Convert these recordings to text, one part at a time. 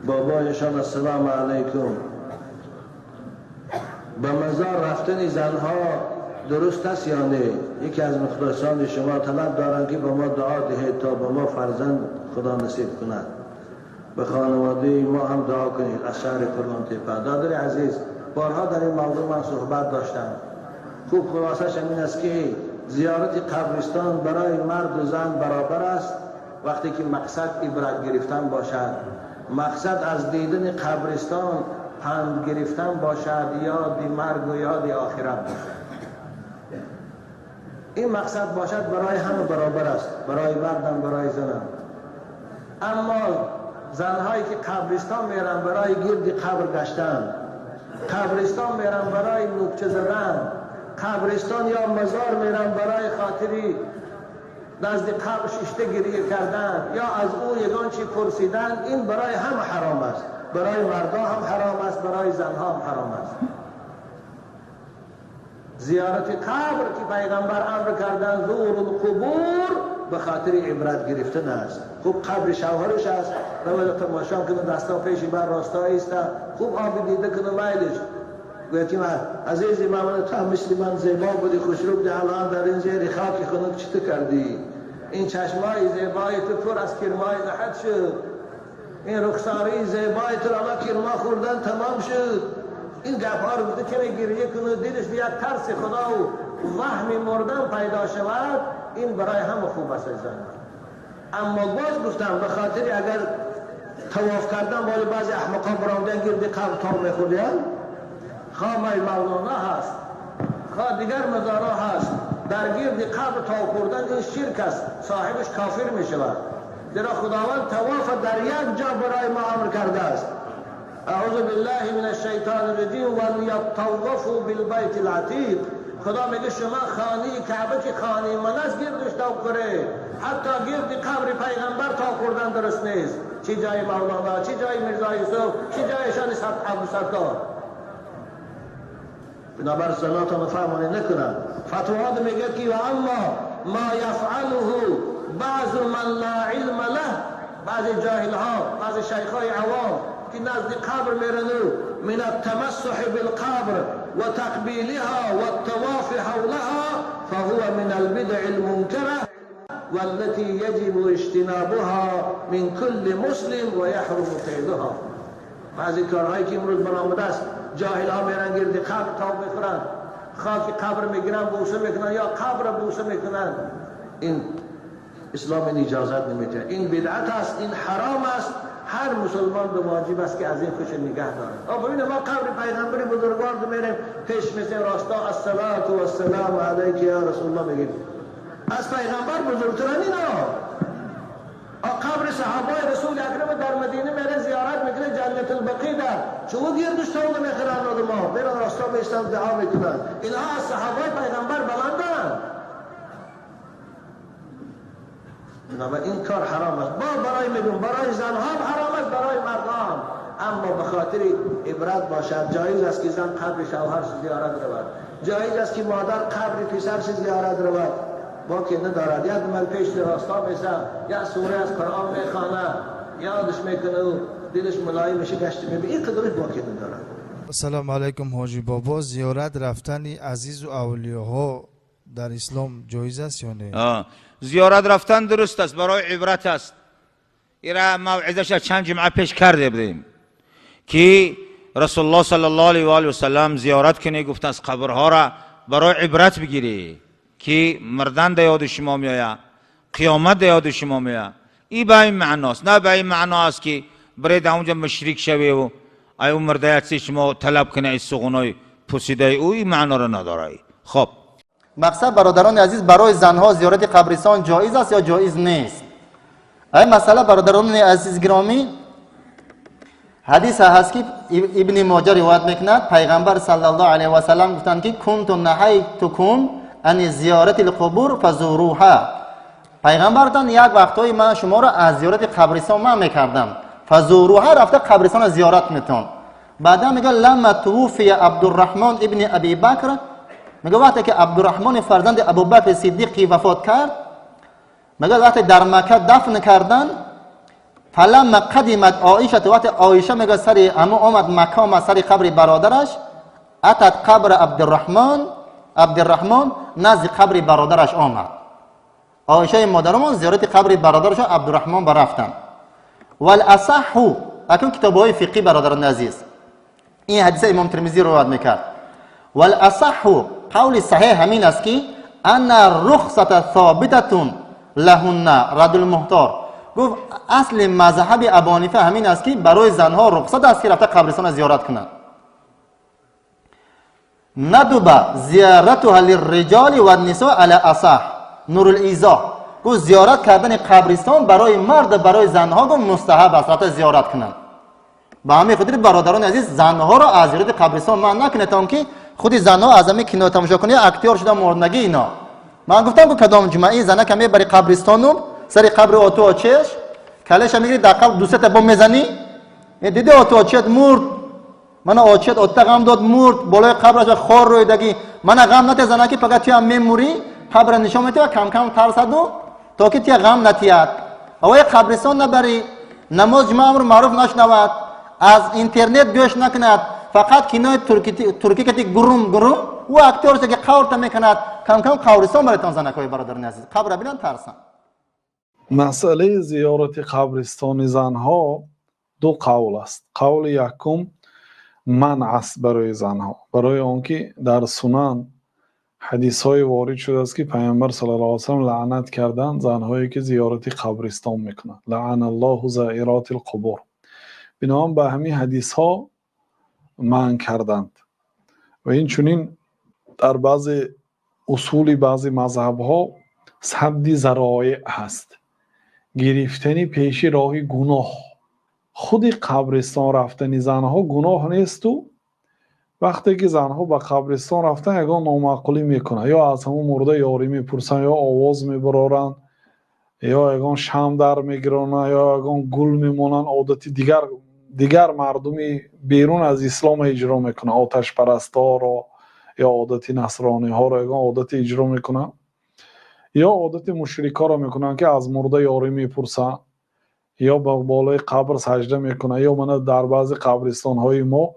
بابایشان السلام علیکم. به مزار رفتن زنها درست است یا نه؟ یکی از مخلصان شما طلب دارند که به ما دعا دهید تا به ما فرزند خدا نصیب کند. به خانواده ما هم دعا کنید. از شهر کرمانشاه. برادر عزیز، بارها در این موضوع من صحبت داشتم. خوب خلاصش این است که زیارت قبرستان برای مرد و زن برابر است وقتی که مقصد عبرت گرفتن باشد. مقصد از دیدن قبرستان پند گرفتن باشد، یاد مرگ و یاد آخرت باشد. این مقصد باشد برای همه برابر است، برای مردم برای زنم. اما زنهایی که قبرستان میرن برای گرد قبر گشتن، قبرستان میرن برای نوکچه زدن، قبرستان یا مزار میرن برای خاطری نزد قبر شیشته گریه کردن یا از او یگان چی پرسیدن، این برای همه حرام است. برای مردان هم حرام است، برای زنها هم حرام است. زیارت قبر که پیغمبر امر کردن زور القبور به خاطر عبرت گرفتن است. خوب قبر شوهرش است، روی تماشا کنه، دستا پیشی بر راستا ایسته، خوب آب دیده کنه میلش. گویا که عزیزی من تو مثل من زیبا بودی، خوشرو بودی، الان در این زیر خاک خنک چی کردی؟ این چشمای زیبای تو پر از کرمای نحت شد، این رخساری زیبای تو الان کرما خوردن تمام شد. این گفها رو بوده که گریه کنه، دیدش یک ترس خدا و وهم مردن پیدا شود. این برای همه خوب است زن. اما باز گفتم به خاطر اگر طواف کردن باید بعضی احمقان براندن گرد قبر تا میخوردن، خواه مولانا هست، خواه دیگر مزارا هست، در گرد قبر تا خوردن این شرک است، صاحبش کافر می شود. زیرا خداوند طواف در یک جا برای ما امر کرده است. اعوذ بالله من الشیطان الرجیم ولیطوفوا بالبیت العتیق. خدا میگه شما خانه کعبه که خانه من است گردش طواف کنه. حتی گرد قبر پیغمبر تا خوردن درست نیست. چی جای مولانا، چی جای میرزا یوسف، چی جایشان ابو ستار. بنابر صلاتان فرمانی نکنند. فتوحات میگه که و اما ما یفعله بعض من لا علم له، بعض جاهل ها، بعض شیخ های عوام که نزد قبر میرنو من التمسح بالقبر و تقبیلها و الطواف حولها فهو من البدع المنکره والتي يجب اجتنابها من كل مسلم و یحرم فعلها. بعضی کارهایی که امروز برآمده است، جاهل ها میرن گرد قبر تا میخورن، خاک قبر میگیرن بوسه میکنن یا قبر بوسه میکنن. این اسلام این اجازت نمیده. این بدعت است، این حرام است. هر مسلمان به واجب است که از این خوش نگه دارد. ببینید ما قبر پیغمبر بزرگوار رو میریم پیش میسیم راستا الصلاة و السلام علیک یا رسول الله میگیم. از پیغمبر بزرگترین اینا. قبر صحابه رسول اکرم در مدینه میره زیارت میکنه، جنت البقیع در چون گردش تاون میخرن آدما برن راستا میستن دعا میکنن. اینها از صحابه پیغمبر بلندن. و این کار حرام است. برای میگم برای زنها حرام است، برای مردان. اما به خاطر عبرت باشد. جایز است که زن قبر شوهرش زیارت رود، جایز است که مادر قبر پسرش زیارت رود. با که ندارد یک مل پیش راستا میسه، یک سوره از قرآن میخوانه، یادش میکنه و دلش ملایم میشه گشت میبینه. این قدرش با که ندارد. السلام علیکم حاجی بابا، زیارت رفتن عزیز و اولیاءها در اسلام جایز است یا نه؟ زیارت رفتن درست است، برای عبرت است. ایرا موعظش چند جمعه پیش کرده بودیم که رسول الله صلی الله علیه و آله و سلم زیارت کنه، گفت از قبرها را برای عبرت بگیری که مردن در یاد شما میآید، قیامت در یاد شما میآید. این به این معناست، نه به این معنا است که برید اونجا مشرک شوی و ای مردیت شما طلب کنه از سخنای پوسیده او. این معنا را نداره. خب مقصد برادران عزیز، برای زنها زیارت قبرستان جایز است یا جایز نیست؟ این مسئله برادران عزیز گرامی، حدیث هست که ابن ماجه روایت میکند، پیغمبر صلی الله علیه و سلم گفتند که کنت نهیتکم عن زیارت القبور فزوروها. پیغمبر گفتند یک وقتایی من شما را از زیارت قبرستان من میکردم، فزوروها، رفته قبرستان زیارت میتون. بعدا میگه لما توفی عبدالرحمن ابن ابی بکر، میگه وقتی که عبدالرحمن فرزند ابوبکر صدیق وفات کرد، میگه وقتی در مکه دفن کردن، فلما قدمت عایشه، وقت عایشه میگه سری اما آمد مکه، آمد سری قبر برادرش، اتت قبر عبدالرحمن نزد قبر برادرش آمد. عایشه مادرمون زیارت قبر برادرش عبدالرحمن برفتن. والاصح، اکنون کتاب‌های فقهی برادران عزیز این حدیث امام ترمذی روایت میکرد. والاصح، قول صحیح همین است که ان رخصت ثابتة لهن رد المحتار. گفت اصل مذهب ابو حنیفه همین است که برای زنها رخصت است که رفته قبرستان زیارت کنند. ندب زیارتها للرجال و النساء على اصح. نور الایضاح گفت زیارت کردن قبرستان برای مرد برای زنها گفت مستحب است، رفته زیارت کنند. به همین خاطر برادران عزیز زنها را از زیارت قبرستان منع نکنید، تا که خودی زنها از همین کینو تماشا کنی اکتیار شدن مردنگی اینا. من گفتم که کدام جمعه زنه که میبری قبرستانو سری قبر آتو آچش کلش میگیری در قبر دو سه تا بم میزنی، دیدی آتو آچت مرد، من آچت آتا غم داد مرد، بالای قبرش خار روی دگی من غم نته زنه که فقط توی میموری قبر نشون میده و کم کم ترسدو تا که توی غم نتیاد. اوای قبرستان نبری، نماز جمعه امر معروف نشنود، از اینترنت گوش نکند، فقط کینای ترکی که گروم و اکتورش که قورت میکند، کم کم قبرستان براتون زنکای برادران عزیز قبر ببینن ترسن. مسئله زیارت قبرستان زنها دو قول است. قول یکم منع است برای زنها، برای آنکه در سنن حدیث های وارد شده است که پیامبر صلی الله علیه و سلم لعنت کردند زنهایی که زیارت قبرستان میکنند. لعن الله زائرات القبور. بنابراین به همین حدیث ها منع کردند و این چنین در بعضی اصول بعضی مذهب ها سد ذرایع هست، گرفتن پیش راه گناه. خود قبرستان رفتن زنها گناه نیست و وقتی که زنها به قبرستان رفتن یگان نامعقولی میکنن، یا از همون مرده یاری میپرسن، یا آواز میبرارن، یا یگان شم در میگرانن، یا یگان گل میمونن، عادتی دیگر مردمی بیرون از اسلام اجرا میکنن، آتش پرستا را یا عادتی نصرانی ها را یگان عادتی اجرا میکنن، یا عادت مشرکا را میکنن که از مرده یاری میپرسن، یا با بالای قبر سجده میکنن، یا من در بعض قبرستان های ما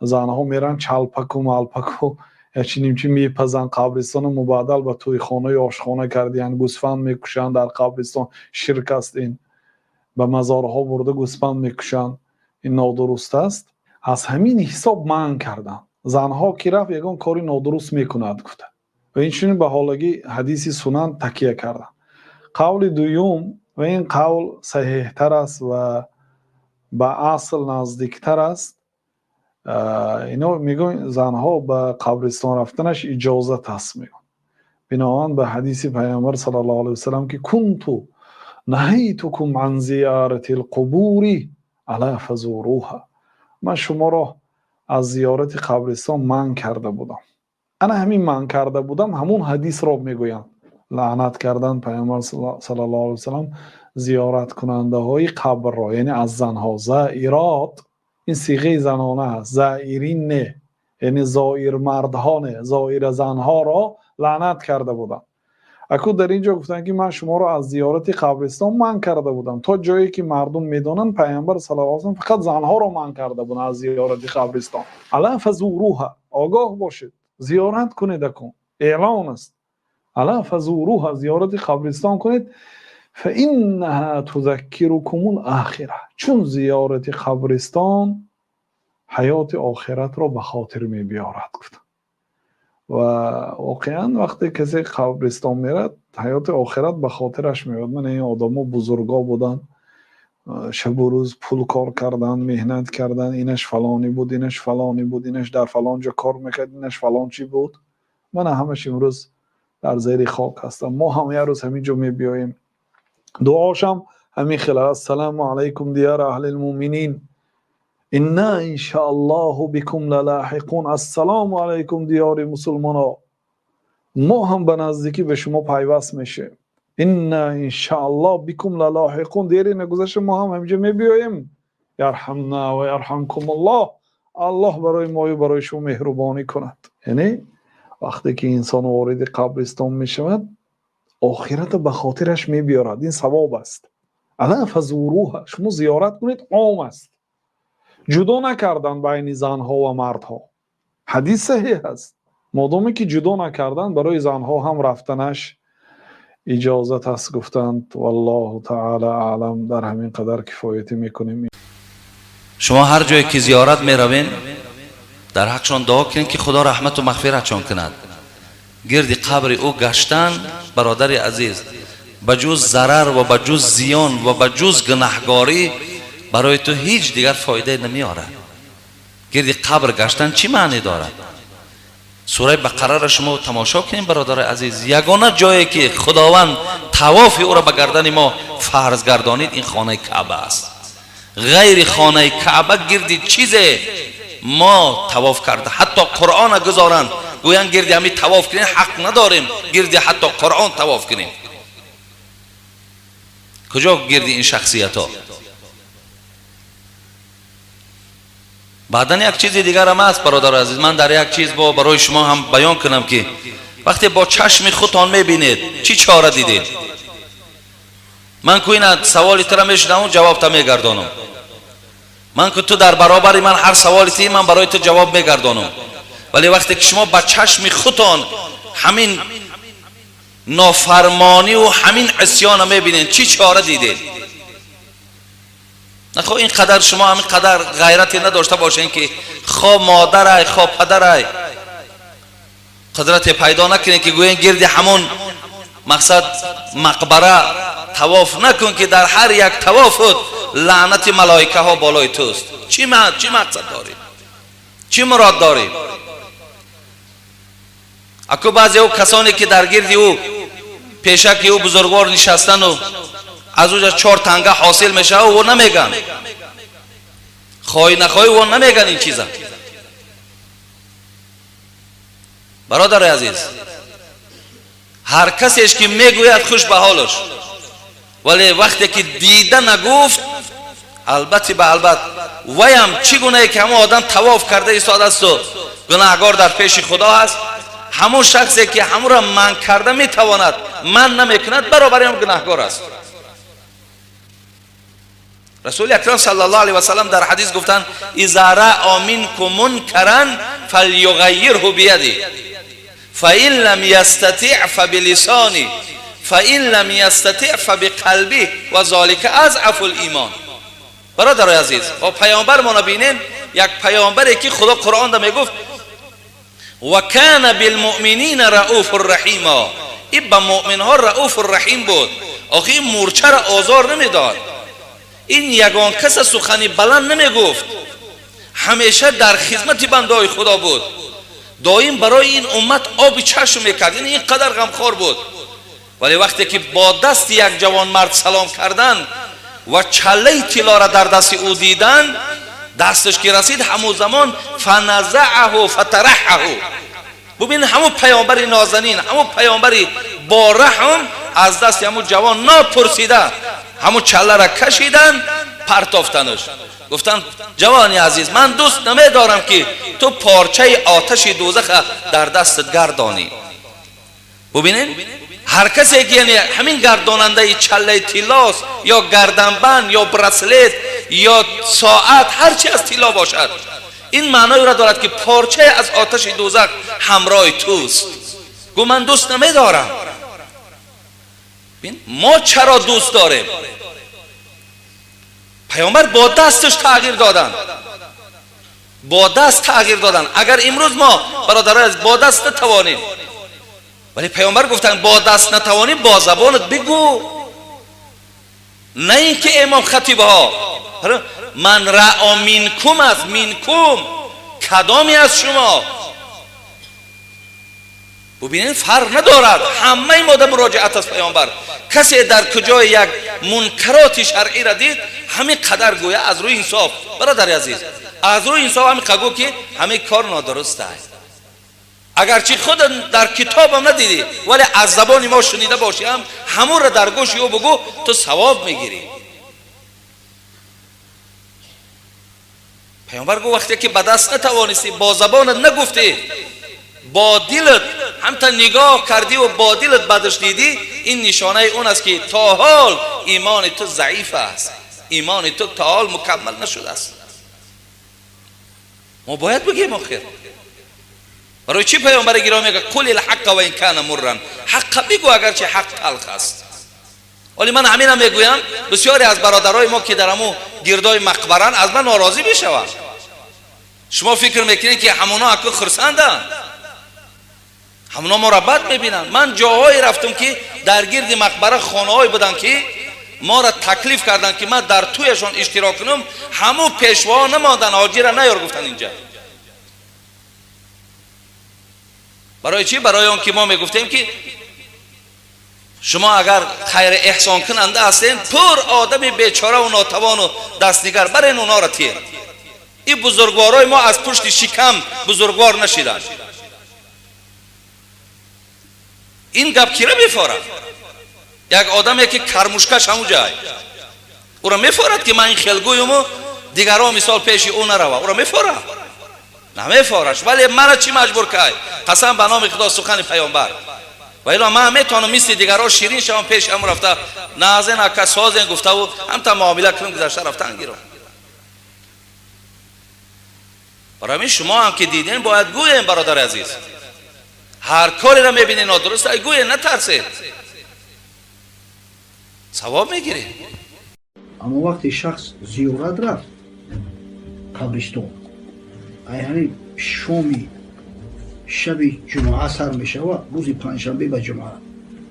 زنها میرن چلپک و ملپک و چی میپزن، قبرستان مبادل به توی خانه یا آشخانه کردین، گوسفند میکشن در قبرستان، شرک است این. به مزارها برده گوسفند میکشن، این نادرست است. از همین حساب منع کردن زنها که رفت یگان کاری نادرست میکند گفته و این چنین به حالگی حدیث سنن تکیه کردن. قول دوم و این قول صحیح تر است و به اصل نزدیکتر است، اینا میگن زنها به قبرستان رفتنش اجازت هست میگن، بنابراین به حدیث پیامبر صلی الله علیه و سلم که کنتو نهیتکم عن زیارت القبور الا فزوروها، من شما را از زیارت قبرستان منع کرده بودم. انا همین منع کرده بودم همون حدیث را میگویم، لعنت کردن پیامبر صلی الله علیه و سلم زیارت کننده های قبر را، یعنی از زنها. زائرات این صیغه زنانه هست، زائرین نه، یعنی زائر مردها نه، زائر زنها را لعنت کرده بودم. اکو در اینجا گفتن که من شما را از زیارت قبرستان منع کرده بودم، تا جایی که مردم میدونن پیامبر صلی الله علیه و سلم فقط زنها را منع کرده بودن از زیارت قبرستان. الا فزوروها، آگاه باشید، زیارت کنید، کن اعلان است، الا فزوروها، زیارت قبرستان کنید، فانها تذکرکم الاخره، چون زیارت قبرستان حیات آخرت را به خاطر می بیارد. گفت و واقعا وقتی کسی قبرستان میرد حیات آخرت به خاطرش میاد. من این آدما بزرگا بودن، شب و روز پول کار کردن، مهنت کردن، اینش فلانی بود، اینش فلانی بود، اینش در فلان جا کار میکرد، اینش فلان چی بود. من همش امروز در زیر خاک هستم. ما هم یه روز همینجا میبیاییم. دعاشم همین خلال السلام علیکم دیار اهل المؤمنین، انا ان شاء الله بكم للاحقون. السلام علیکم دیار مسلمانا، ما هم به نزدیکی به شما پیوست میشه. انا ان شاء الله بكم للاحقون، دیری نگذشته ما هم همینجا میبیاییم. یرحمنا و یرحمکم الله، الله برای ما و برای شما مهربانی کند. یعنی وقتی که انسان وارد قبرستان میشود آخرت به خاطرش میبیارد، این ثواب است. الا فزوروها، شما زیارت کنید، عام است. جدا نکردن بین زنها و مردها. حدیث صحیح است. مادامی که جدا نکردن برای زنها هم رفتنش اجازت است گفتند. والله تعالی اعلم. در همین قدر کفایتی میکنیم. شما هر جایی که زیارت میروین در حقشان دعا کنید که خدا رحمت و مغفرتشان کند. گرد قبر او گشتن برادر عزیز بجز ضرر و بجز زیان و بجز گناهکاری برای تو هیچ دیگر فایده نمیاره. گرد قبر گشتن چی معنی دارد؟ سوره بقره را شما تماشا کنید برادر عزیز. یگانه جایی که خداوند طواف او را به گردن ما فرض گردانید این خانه کعبه است. غیر خانه کعبه گرد چیز ما طواف کرده. حتی قرآن گذارند گویند گرد همین طواف کنیم، حق نداریم گرد حتی قرآن طواف کنیم. کجا گرد این شخصیت ها؟ بعدن یک چیز دیگر هم هست برادر عزیز. من در یک چیز برای شما هم بیان کنم که وقتی با چشم خودتان میبینید چی چاره دیدید؟ من که این سوالی تر میشنم جواب تا میگردانم. من که تو در برابر من هر سوالی تی من برای تو جواب میگردانم. ولی وقتی که شما با چشم خودتان همین نافرمانی و همین عصیان میبینید چی چاره دیدید؟ نخواه این قدر شما همین قدر غیرتی نداشته باشین که خواه مادرای خواه پدرای قدرت پیدا نکنین که گوین گردی همون مقصد مقبره طواف نکن که در هر یک طوافت لعنت ملائکه ها بالای توست. چی مقصد داری؟ چی مراد داری؟ اکو بعضی او کسانی که در گردی او پیشک او بزرگوار نشستن و از اوجا 4 تنگه حاصل میشه و نمیگن، خواهی نخواهی و نمیگن این چیزا. برادر عزیز هر کسیش که میگوید خوش به حالش، ولی وقتی که دیده نگفت البته به البته ویم چگونه که همون آدم طواف کرده ایستاده است و گناهگار در پیش خدا است، همون شخصی که همون را من کرده میتواند من نمیکند برابر هم گناهگار است. رسول اکرم صلی الله علیه و سلم در حدیث گفتند اذا رأى منکم منکرا فلیغیره بیده فإن لم یستطع فبلسانه فإن لم یستطع فبقلبه و ذلک اضعف الایمان. برادر عزیز و پیامبر ما نبینیم یک پیامبری که خدا قرآن دا میگفت و کان بالمؤمنین رؤوف الرحیم. این به مؤمن ها رؤوف الرحیم بود. آخه این مورچه را آزار نمیداد. این یگان کس سخنی بلند نمیگفت، همیشه در خدمت بندهای خدا بود، دائم برای این امت آب چشم میکرد. این قدر غمخوار بود. ولی وقتی که با دست یک جوان مرد سلام کردن و چله طلا را در دست او دیدن، دستش که رسید همون زمان فنزعه فترحه. ببین همون پیامبر نازنین، همون پیامبر با رحم از دست همون جوان نپرسیده همون چله را کشیدن پرتافتنش. گفتن جوانی عزیز من دوست نمیدارم که تو پارچه آتش دوزخ در دستت گردانی. ببینین هر کسی که یعنی همین گرداننده چله طلاس یا گردنبند یا برسلت یا ساعت هر چی از طلا باشد، این معنی را دارد که پارچه از آتش دوزخ همراه توست. گو من دوست نمیدارم. ما چرا دوست داریم؟ پیامبر با دستش تغییر دادن، با دست تغییر دادن. اگر امروز ما برادران با دست نتوانیم، ولی پیامبر گفتن با دست نتوانیم با زبانت بگو. نه اینکه امام خطیب ها من رأى منکم است، منکم کدامی از شما. ببینید فرق ندارد، همه ما در مراجعت از پیامبر کسی در کجای یک منکرات شرعی را دید همین قدر گویا از روی انصاف. برادر عزیز از روی انصاف همین قگو که همین کار نادرست است. اگرچه خود در کتابم ندیدی ولی از زبان ما شنیده باشی هم همون را در گوش او بگو تو ثواب میگیری. پیامبر گفت وقتی که به دست نتوانستی با زبانت نگفتی با دلت همتا نگاه کردی و با دلت بدش دیدی، این نشانه اون است که تا حال ایمان تو ضعیف است، ایمان تو تا حال مکمل نشده است. ما باید بگیم آخر. برای چی پیامبر گرامی میگه قل الحق و ان کان مرا، حق بگو اگرچه حق تلخ است. ولی من همین میگویم بسیاری از برادرای ما که در امو گردای مقبرن از من ناراضی میشوند. شما فکر میکنین که همونا اکو خرسندن؟ همونا ما را بد میبینن. من جاهایی رفتم که در گرد مقبره خانه‌ای بودن که ما را تکلیف کردن که من در تویشان اشتراک کنم، همو پیشوا نماندن، حاجی را نیار گفتن اینجا. برای چی؟ برای اون که ما میگفتیم که شما اگر خیر احسان کننده هستین، پر آدم بیچاره و ناتوان و دستنگر، برین اونا را تیر. این بزرگوارای ما از پشت شکم بزرگوار نشیدن. این گپ کی را میفارد؟ یک آدمی که کرموشکش همو جای او را میفارد که من این خلگویم و دیگران مثال پیش او نروا، او را میفارد؟ نمیفارش. ولی من چی مجبور کرد؟ قسم به نام خدا سخن پیامبر، و الا من میتونم مثل دیگران شیرین شوم پیش هم رفته نازن اکا سازن گفته و هم تا معامله کنم گذشته رفتن گیرم. برای شما هم که دیدین باید گویین برادر عزیز، هر کاری را میبینین نادرست ای گویین، نترسید، ثواب میگیرین. اما وقتی شخص زیارت رفت قبرستان، ای همین شامی شبی جمعه سر میشوه، روزی پنجشنبه به جمعه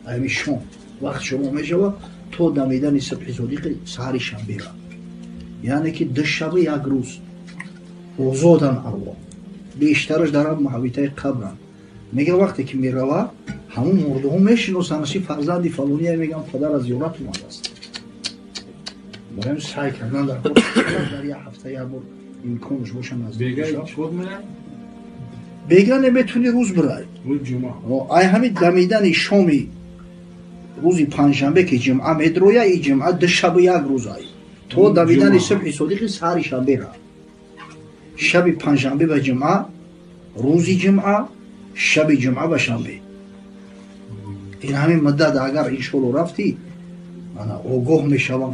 همین شام وقت شما میشوه تا دمیدن صبح صادق سحر شنبه را، یعنی که دو شبه یک روز آزادن ارواح، بیشترش در محوطه قبرن. میگه وقتی که میروه همون مرده ها میشناسن اسی فرزندی فلانی، میگن پدر از زیارت اومده است. برای سعی کردن در یک هفته یک بار امکانش باشن از بیگه نمیتونی روز برای روز جمعه. ای همین دمیدن شامی روزی پنجشنبه که جمعه میدرویه، این جمعه دو شب یک روز ای تا دمیدن صبح صادق سحر شنبه را، شب پنجشنبه به جمعه، روزی جمعه، شب جمعه به شنبه. این همین مدت اگر این شلو رفتی من آگاه میشوم